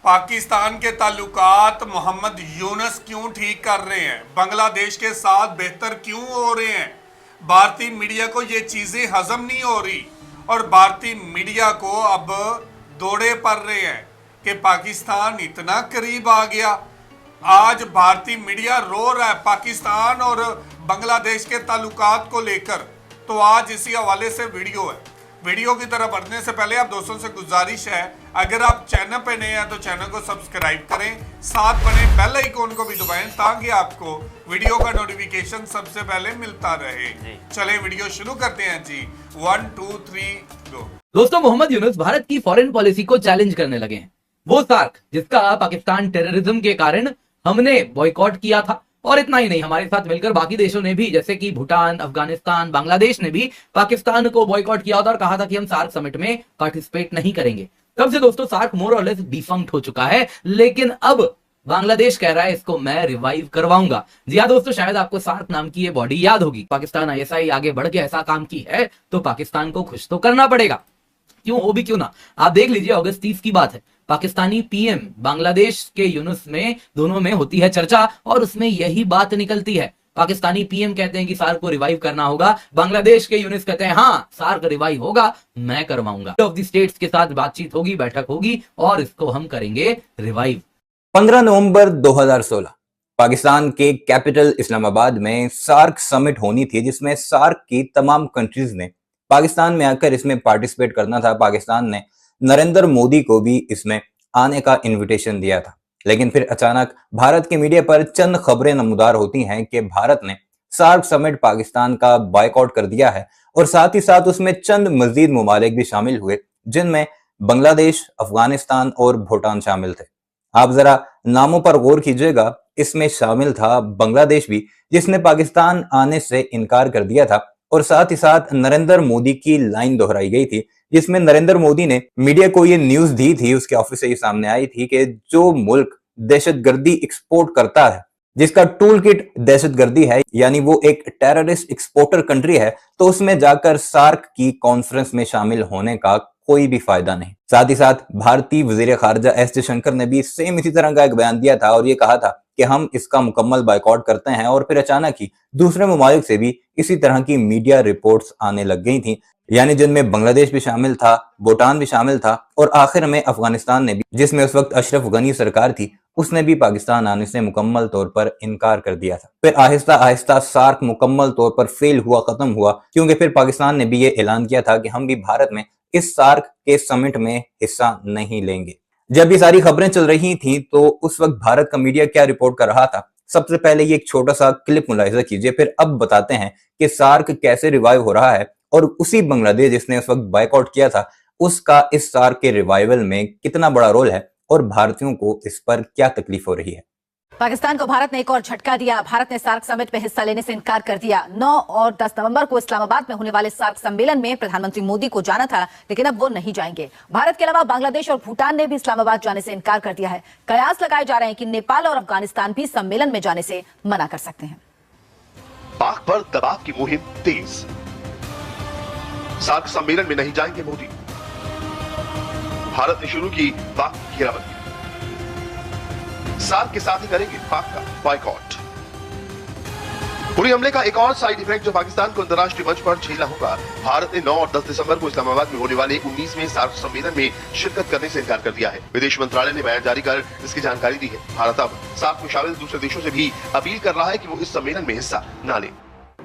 पाकिस्तान के ताल्लुकात मोहम्मद यूनुस क्यों ठीक कर रहे हैं, बांग्लादेश के साथ बेहतर क्यों हो रहे हैं। भारतीय मीडिया को ये चीज़ें हजम नहीं हो रही और भारतीय मीडिया को अब दौड़े पड़ रहे हैं कि पाकिस्तान इतना करीब आ गया। आज भारतीय मीडिया रो रहा है पाकिस्तान और बांग्लादेश के ताल्लुकात को लेकर। तो आज इसी हवाले से वीडियो है। वीडियो की तरफ बढ़ने से पहले आप दोस्तों से गुजारिश है, अगर आप चैनल पे नए हैं तो चैनल को सब्सक्राइब करें, साथ बने बेल आइकॉन को भी दबाएं ताकि आपको वीडियो का नोटिफिकेशन सबसे पहले मिलता रहे। चलें वीडियो शुरू करते हैं जी। 1 2 3 गो। दोस्तों, मोहम्मद यूनुस भारत की फॉरेन पॉलिसी को चैलेंज करने लगे हैं। वो सार्क जिसका पाकिस्तान टेररिज्म के कारण हमने बॉयकॉट किया था, और इतना ही नहीं, हमारे साथ मिलकर बाकी देशों ने भी, जैसे कि भूटान, अफगानिस्तान, बांग्लादेश ने भी पाकिस्तान को बॉयकॉट किया था और कहा था कि हम सार्क समिट में पार्टिसिपेट नहीं करेंगे। तब से दोस्तों सार्क मोर और लेस डिफंक्ट हो चुका है, लेकिन अब बांग्लादेश कह रहा है इसको मैं रिवाइव करवाऊंगा। जी हाँ दोस्तों, शायद आपको सार्क नाम की ये बॉडी याद होगी। पाकिस्तान ISI आगे बढ़ के ऐसा काम की है तो पाकिस्तान को खुश तो करना पड़ेगा, क्यों हो भी क्यों ना। आप देख लीजिए, अगस्त 30 की बात है, पाकिस्तानी PM बांग्लादेश के यूनुस में दोनों में होती है चर्चा और उसमें यही बात निकलती है। पाकिस्तानी PM कहते हैं कि सार्क को रिवाइव करना होगा, बांग्लादेश के यूनुस कहते हैं हाँ सार्क रिवाइव होगा, मैं करवाऊंगा। ऑफ द स्टेट्स के साथ बातचीत होगी, बैठक होगी और इसको हम करेंगे रिवाइव। 15 नवंबर 2016 पाकिस्तान के कैपिटल इस्लामाबाद में सार्क समिट होनी थी, जिसमें सार्क की तमाम कंट्रीज ने पाकिस्तान में आकर इसमें पार्टिसिपेट करना था। पाकिस्तान ने नरेंद्र मोदी को भी इसमें आने का इनविटेशन दिया था, लेकिन फिर अचानक भारत के मीडिया पर चंद खबरें नमूदार होती हैं कि भारत ने सार्क समिट पाकिस्तान का बायकॉट कर दिया है और साथ ही साथ उसमें चंद मजीद ममालिक भी शामिल हुए, जिनमें बांग्लादेश, अफगानिस्तान और भूटान शामिल थे। आप जरा नामों पर गौर कीजिएगा, इसमें शामिल था बांग्लादेश भी, जिसने पाकिस्तान आने से इनकार कर दिया था, और साथ ही साथ नरेंद्र मोदी की लाइन दोहराई गई थी, जिसमें नरेंद्र मोदी ने मीडिया को ये न्यूज दी थी, उसके ऑफिस से ये सामने आई थी कि जो मुल्क दहशतगर्दी एक्सपोर्ट करता है, जिसका टूल किट दहशतगर्दी है, यानी वो एक टेररिस्ट एक्सपोर्टर कंट्री है, तो उसमें जाकर सार्क की कॉन्फ्रेंस में शामिल होने का कोई भी फायदा नहीं। साथ ही साथ भारतीय वजीर खारजा S जयशंकर ने भी सेम इसी तरह का एक बयान दिया था और ये कहा था कि हम इसका मुकम्मल बायकॉट करते हैं, और फिर अचानक ही दूसरे ममालिक से भी इसी तरह की मीडिया रिपोर्ट्स आने लग गई थी, यानी जिनमें बांग्लादेश भी शामिल था, भूटान भी शामिल था और आखिर में अफगानिस्तान ने भी, जिसमें उस वक्त अशरफ गनी सरकार थी, उसने भी पाकिस्तान आने से मुकम्मल तौर पर इनकार कर दिया था। फिर आहिस्ता आहिस्ता सार्क मुकम्मल तौर पर फेल हुआ, खत्म हुआ, क्योंकि फिर पाकिस्तान ने भी ये ऐलान किया था कि हम भी भारत में इस सार्क के समिट में हिस्सा नहीं लेंगे। जब ये सारी खबरें चल रही थी तो उस वक्त भारत का मीडिया क्या रिपोर्ट कर रहा था, सबसे पहले ये एक छोटा सा क्लिप मुलाहिजा कीजिए, फिर अब बताते हैं कि सार्क कैसे रिवाइव हो रहा है और उसी बांग्लादेश जिसने उस वक्त बायकॉट किया था, उसका इस सार्क के रिवाइवल में कितना बड़ा रोल है और भारतीयों को इस पर क्या तकलीफ हो रही है। पाकिस्तान को भारत ने एक और झटका दिया। भारत ने सार्क समिट में हिस्सा लेने से इनकार कर दिया। 9 और 10 नवंबर को इस्लामाबाद में होने वाले सार्क सम्मेलन में प्रधानमंत्री मोदी को जाना था, लेकिन अब वो नहीं जाएंगे। भारत के अलावा बांग्लादेश और भूटान ने भी इस्लामाबाद जाने से इनकार कर दिया है। कयास लगाए जा रहे हैं कि नेपाल और अफगानिस्तान भी सम्मेलन में जाने से मना कर सकते हैं। पाक पर दबाव की मुहिम तेज। सार्क सम्मेलन में नहीं जाएंगे मोदी। भारत ने शुरू की पाक की घेराबंदी। सार्क के साथ ही करेंगे पाक का बॉयकॉट। पूरी हमले का एक और साइड इफेक्ट जो पाकिस्तान को अंतर्राष्ट्रीय मंच पर झेलना होगा। भारत ने 9 और 10 दिसंबर को इस्लामाबाद में होने वाले 19वें सार्क सम्मेलन में शिरकत करने से इनकार कर दिया है। विदेश मंत्रालय ने बयान जारी कर इसकी जानकारी दी है। भारत अब सार्क में शामिल दूसरे देशों से भी अपील कर रहा है कि वो इस सम्मेलन में हिस्सा न लें।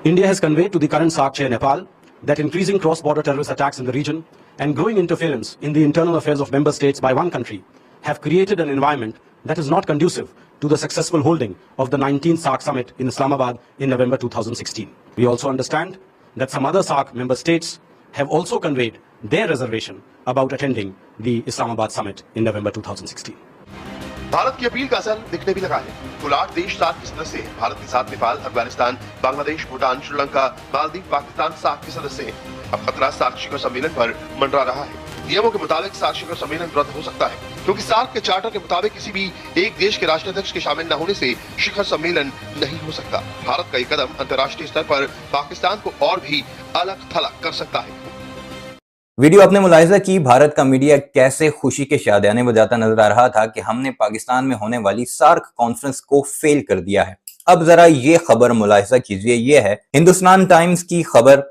India has conveyed to the current SAARC chair Nepal that increasing cross-border terrorist attacks in the region and growing interference in the internal affairs of member states by one country have created an environment that is not conducive to the successful holding of the 19th SAARC summit in Islamabad in November 2016. We also understand that some other SAARC member states have also conveyed their reservation about attending the Islamabad summit in November 2016. Bharat की appeal का असर दिखने भी लगा है। कुल 8 देश SAARC के सदस्य हैं। भारत के साथ नेपाल, अफगानिस्तान, बांग्लादेश, भूटान, श्रीलंका, मालदीव, पाकिस्तान सार्क के सदस्य हैं। अब खतरा सार्क शिखर सम्मेलन पर मंडरा रहा है। नियमों के मुताबिक सार्क शिखर सम्मेलन रद्द हो सकता है, क्योंकि सार्क के चार्टर के मुताबिक किसी भी एक देश के राष्ट्राध्यक्ष के शामिल न होने से शिखर सम्मेलन नहीं हो सकता। भारत का ये कदम अंतर्राष्ट्रीय स्तर पर पाकिस्तान को और भी अलग थलग कर सकता है। वीडियो आपने मुलाहिजा की भारत का मीडिया कैसे खुशी के शादियाने बजाता नजर आ रहा था कि हमने पाकिस्तान में होने वाली सार्क कॉन्फ्रेंस को फेल कर दिया है। अब जरा ये खबर मुलाहिजा कीजिए, ये है हिंदुस्तान टाइम्स की खबर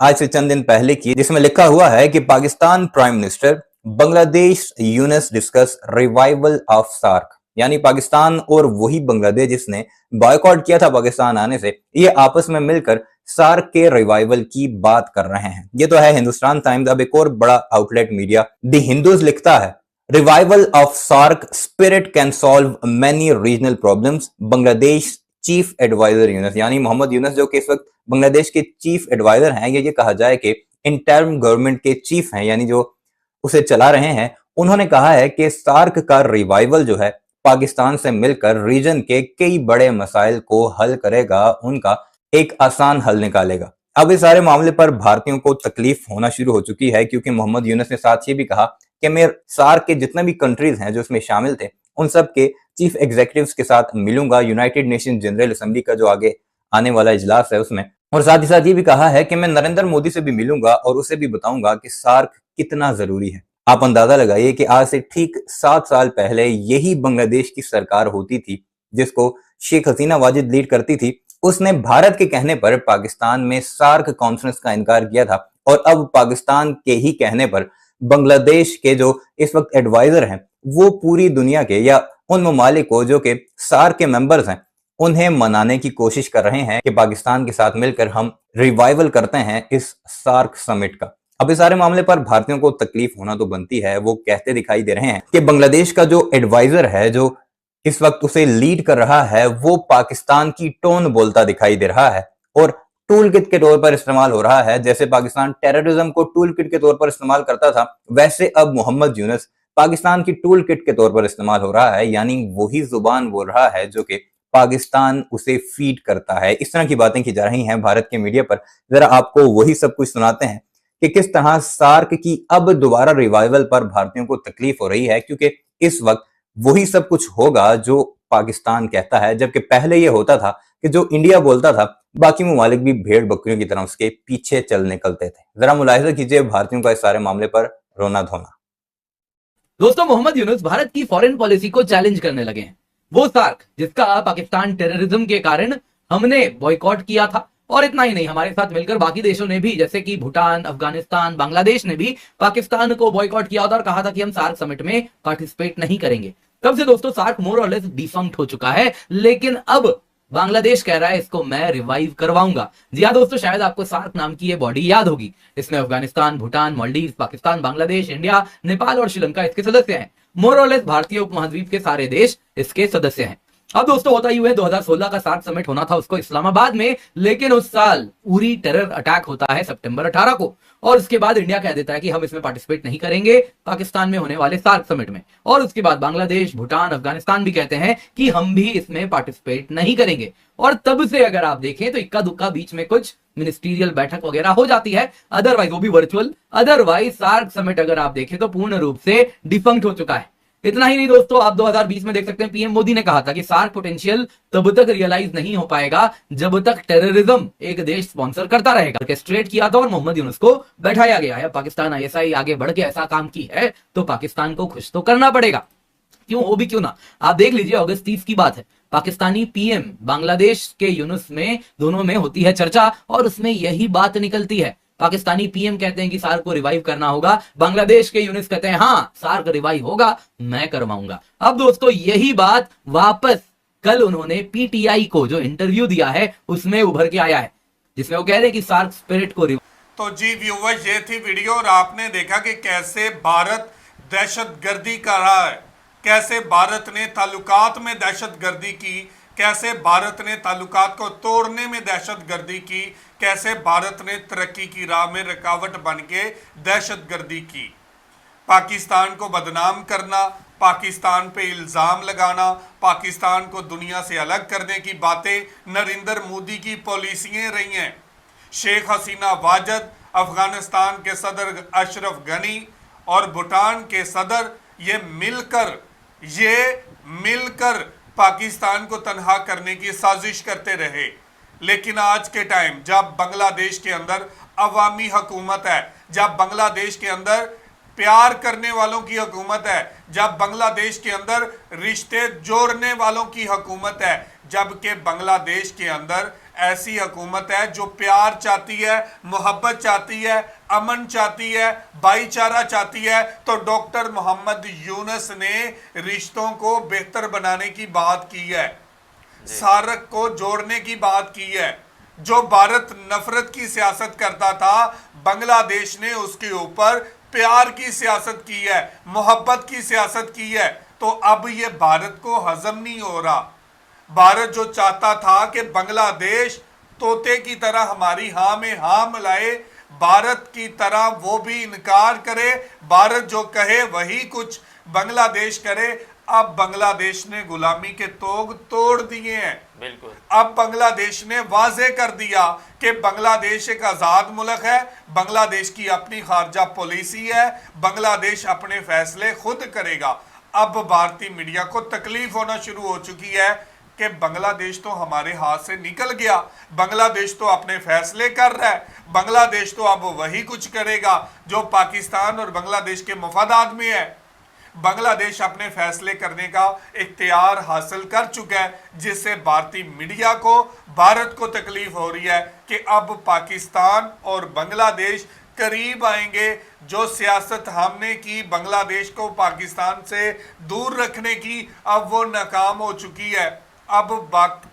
आज से चंद दिन पहले की, जिसमें लिखा हुआ है कि Pakistan prime minister Bangladesh Yunus discuss revival of SAARC, यानी पाकिस्तान और वही बांग्लादेश जिसने बॉयकॉट किया था पाकिस्तान आने से, ये आपस में मिलकर सार्क के रिवाइवल की बात कर रहे हैं। ये तो है हिंदुस्तान टाइम्स। अब एक और बड़ा आउटलेट मीडिया द हिंदूज लिखता है revival of SAARC spirit can solve many regional problems, Bangladesh chief adviser Yunus, यानी मोहम्मद यूनस जो कि इस वक्त बांग्लादेश के चीफ एडवाइजर हैं, ये कहा जाए कि इंटर्म गवर्नमेंट के चीफ हैं, यानी जो उसे चला रहे हैं, उन्होंने कहा है कि सार्क का रिवाइवल जो है पाकिस्तान से मिलकर रीजन के कई बड़े मसाइल को हल करेगा, उनका एक आसान हल निकालेगा। अब इस सारे मामले पर भारतीयों को तकलीफ होना शुरू हो चुकी है, क्योंकि मोहम्मद यूनस ने साथ ये भी कहा कि मैं सार्क के जितने भी कंट्रीज हैं जो इसमें शामिल थे, उन सब के चीफ एग्जीक्यूटिव्स के साथ मिलूंगा यूनाइटेड नेशन जनरल असेंबली का जो आगे आने वाला इजलास है उसमें, और साथ ही साथ ये भी कहा है कि मैं नरेंद्र मोदी से भी मिलूंगा और उसे भी बताऊंगा कि सार्क कितना जरूरी है। आप अंदाजा लगाइए कि आज से ठीक 7 साल पहले यही बांग्लादेश की सरकार होती थी जिसको शेख हसीना वाजिद लीड करती थी, उसने भारत के कहने पर पाकिस्तान में सार्क कॉन्फ्रेंस का इनकार किया था, और अब पाकिस्तान के ही कहने पर बांग्लादेश के जो इस वक्त एडवाइजर हैं वो पूरी दुनिया के या उन ममालिक को जो कि सार्क के मेंबर्स हैं उन्हें मनाने की कोशिश कर रहे हैं कि पाकिस्तान के साथ मिलकर हम रिवाइवल करते हैं इस सार्क समिट का। अब इस सारे मामले पर भारतीयों को तकलीफ होना तो बनती है। वो कहते दिखाई दे रहे हैं कि बांग्लादेश का जो एडवाइजर है जो इस वक्त उसे लीड कर रहा है वो पाकिस्तान की टोन बोलता दिखाई दे रहा है और टूल किट के तौर पर इस्तेमाल हो रहा है। जैसे पाकिस्तान टेररिज्म को टूल किट के तौर पर इस्तेमाल करता था, वैसे अब मोहम्मद यूनस पाकिस्तान की टूल किट के तौर पर इस्तेमाल हो रहा है, यानी वही जुबान बोल रहा है जो कि पाकिस्तान उसे फीड करता है। इस तरह की बातें की जा रही हैं भारत के मीडिया पर। जरा आपको वही सब कुछ सुनाते हैं कि किस तरह सार्क की अब दोबारा रिवाइवल पर भारतीयों को तकलीफ हो रही है, क्योंकि इस वक्त वही सब कुछ होगा जो पाकिस्तान कहता है, जबकि पहले यह होता था कि जो इंडिया बोलता था बाकी ममालिक भी भेड़ बकरियों की तरह उसके पीछे चल निकलते थे। जरा मुलाहिजा कीजिए भारतीयों का इस सारे मामले पर रोना धोना। दोस्तों, मोहम्मद यूनुस भारत की फॉरेन पॉलिसी को चैलेंज करने लगे हैं। वो सार्क जिसका पाकिस्तान टेररिज्म के कारण हमने बॉयकॉट किया था, और इतना ही नहीं, हमारे साथ मिलकर बाकी देशों ने भी, जैसे कि भूटान, अफगानिस्तान, बांग्लादेश ने भी पाकिस्तान को बॉयकॉट किया था और कहा था कि हम सार्क समिट में पार्टिसिपेट नहीं करेंगे। तब से दोस्तों सार्क मोर और लेस डिफंक्ट हो चुका है, लेकिन अब बांग्लादेश कह रहा है इसको मैं रिवाइव करवाऊंगा। जी हाँ दोस्तों, शायद आपको सार्क नाम की ये बॉडी याद होगी। इसमें अफगानिस्तान, भूटान, मालदीव, पाकिस्तान, बांग्लादेश, इंडिया, नेपाल और श्रीलंका इसके सदस्य हैं। मोर और लेस भारतीय उपमहाद्वीप के सारे देश इसके सदस्य हैं। अब दोस्तों होता ही हुआ 2016 का सार्क समिट होना था उसको इस्लामाबाद में, लेकिन उस साल उरी टेरर अटैक होता है सितंबर 18 को, और उसके बाद इंडिया कह देता है कि हम इसमें पार्टिसिपेट नहीं करेंगे पाकिस्तान में होने वाले सार्क समिट में। और उसके बाद बांग्लादेश, भूटान, अफगानिस्तान भी कहते हैं कि हम भी इसमें पार्टिसिपेट नहीं करेंगे। और तब से अगर आप देखें तो इक्का दुक्का बीच में कुछ मिनिस्ट्रियल बैठक वगैरह हो जाती है, अदरवाइज वो भी वर्चुअल। अदरवाइज सार्क समिट अगर आप देखें तो पूर्ण रूप से डिफंक्ट हो चुका है। इतना ही नहीं दोस्तों, आप 2020 में देख सकते हैं पीएम मोदी ने कहा था कि सार्क पोटेंशियल तब तक रियलाइज नहीं हो पाएगा जब तक टेररिज्म एक देश स्पॉन्सर करता रहेगा। ऑर्केस्ट्रेट किया था और मोहम्मद यूनुस को बैठाया गया है। पाकिस्तान आईएसआई आगे बढ़ के ऐसा काम की है तो पाकिस्तान को खुश तो करना पड़ेगा, क्यों हो भी क्यों ना। आप देख लीजिए, अगस्त 30 की बात है, पाकिस्तानी पीएम बांग्लादेश के यूनुस में दोनों में होती है चर्चा और उसमें यही बात निकलती है। पाकिस्तानी पीएम कहते हैं कि सार्क को रिवाइव करना होगा, बांग्लादेश के यूनुस कहते हैं हाँ सार्क रिवाइव होगा, मैं करवाऊंगा। अब दोस्तों यही बात वापस कल उन्होंने पीटीआई को जो इंटरव्यू दिया है उसमें उभर के आया है, जिसमें वो कह रहे हैं कि सार्क स्पिरिट को तो जी व्यूअर्स, ये थी वीडियो और आपने देखा कि कैसे भारत दहशतगर्दी कर रहा है, कैसे भारत ने ताल्लुकात में दहशतगर्दी की, कैसे भारत ने ताल्लुकात को तोड़ने में दहशतगर्दी की, कैसे भारत ने तरक्की की राह में रुकावट बन के दहशतगर्दी की। पाकिस्तान को बदनाम करना, पाकिस्तान पे इल्ज़ाम लगाना, पाकिस्तान को दुनिया से अलग करने की बातें नरेंद्र मोदी की पॉलिसियाँ रही हैं। शेख हसीना वाजिद, अफगानिस्तान के सदर अशरफ गनी और भूटान के सदर ये मिलकर पाकिस्तान को तनहा करने की साजिश करते रहे। लेकिन आज के टाइम जब बांग्लादेश के अंदर अवामी हुकूमत है, जब बांग्लादेश के अंदर प्यार करने वालों की हुकूमत है, जब बांग्लादेश के अंदर रिश्ते जोड़ने वालों की हुकूमत है, जबकि बांग्लादेश के अंदर ऐसी हुकूमत है जो प्यार चाहती है, मोहब्बत चाहती है, अमन चाहती है, भाईचारा चाहती है। तो डॉक्टर मोहम्मद यूनुस ने रिश्तों को बेहतर बनाने की बात की है, सार्क को जोड़ने की बात की है। जो भारत नफरत की सियासत करता था, बांग्लादेश ने उसके ऊपर प्यार की सियासत की है, मोहब्बत की सियासत की है। तो अब ये भारत को हजम नहीं हो रहा। भारत जो चाहता था कि बांग्लादेश तोते की तरह हमारी हाँ में हाँ मिलाए, भारत की तरह वो भी इनकार करे, भारत जो कहे वही कुछ बांग्लादेश करे। अब बांग्लादेश ने गुलामी के तोग तोड़ दिए हैं। बिल्कुल। अब बांग्लादेश ने वाजे कर दिया कि बांग्लादेश एक आजाद मुल्क है, बांग्लादेश की अपनी खारजा पॉलिसी है, बांग्लादेश अपने फैसले खुद करेगा। अब भारतीय मीडिया को तकलीफ होना शुरू हो चुकी है कि बांग्लादेश तो हमारे हाथ से निकल गया, बांग्लादेश तो अपने फैसले कर रहा है, बांग्लादेश तो अब वही कुछ करेगा जो पाकिस्तान और बांग्लादेश के मफादात में है। बांग्लादेश अपने फैसले करने का इख्तियार हासिल कर चुका है, जिससे भारतीय मीडिया को, भारत को तकलीफ हो रही है कि अब पाकिस्तान और बांग्लादेश करीब आएंगे। जो सियासत हमने की बांग्लादेश को पाकिस्तान से दूर रखने की, अब वो नाकाम हो चुकी है। अब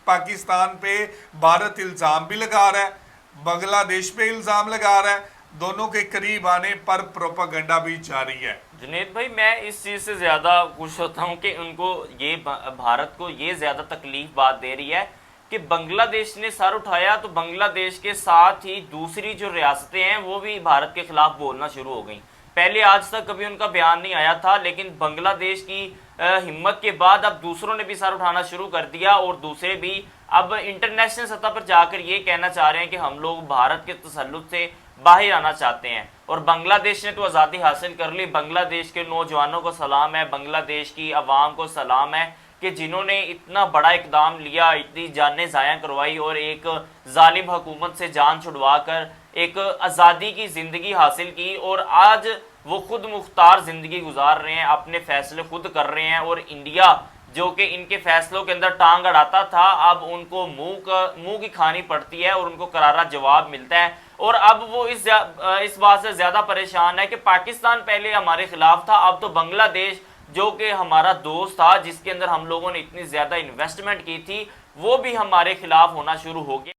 पाकिस्तान पे भारत इल्जाम भी लगा रहा है, बांग्लादेश पे इल्जाम लगा रहा है, दोनों के करीब आने पर प्रोपेगेंडा भी जारी है। जुनेद भाई, मैं इस चीज़ से ज़्यादा खुश होता हूँ कि उनको ये भारत को ये ज़्यादा तकलीफ बात दे रही है कि बांग्लादेश ने सर उठाया, तो बांग्लादेश के साथ ही दूसरी जो रियासतें हैं वो भी भारत के खिलाफ बोलना शुरू हो गई। पहले आज तक कभी उनका बयान नहीं आया था, लेकिन बांग्लादेश की हिम्मत के बाद अब दूसरों ने भी सर उठाना शुरू कर दिया और दूसरे भी अब इंटरनेशनल सतह पर जाकर ये कहना चाह रहे हैं कि हम लोग भारत के तसल्लुत से बाहर आना चाहते हैं। और बांग्लादेश ने तो आज़ादी हासिल कर ली। बांग्लादेश के नौजवानों को सलाम है, बांग्लादेश की आवाम को सलाम है कि जिन्होंने इतना बड़ा इकदाम लिया, इतनी जानें ज़ाया करवाई और एक जालिम हुकूमत से जान छुड़वा कर एक आज़ादी की ज़िंदगी हासिल की। और आज वो खुद मुख्तार ज़िंदगी गुजार रहे हैं, अपने फैसले खुद कर रहे हैं। और इंडिया जो कि इनके फैसलों के अंदर टांग अड़ाता था, अब उनको मुंह की खानी पड़ती है और उनको करारा जवाब मिलता है। और अब वो इस बात से ज़्यादा परेशान है कि पाकिस्तान पहले हमारे खिलाफ था, अब तो बांग्लादेश जो कि हमारा दोस्त था, जिसके अंदर हम लोगों ने इतनी ज़्यादा इन्वेस्टमेंट की थी, वो भी हमारे खिलाफ होना शुरू हो गया।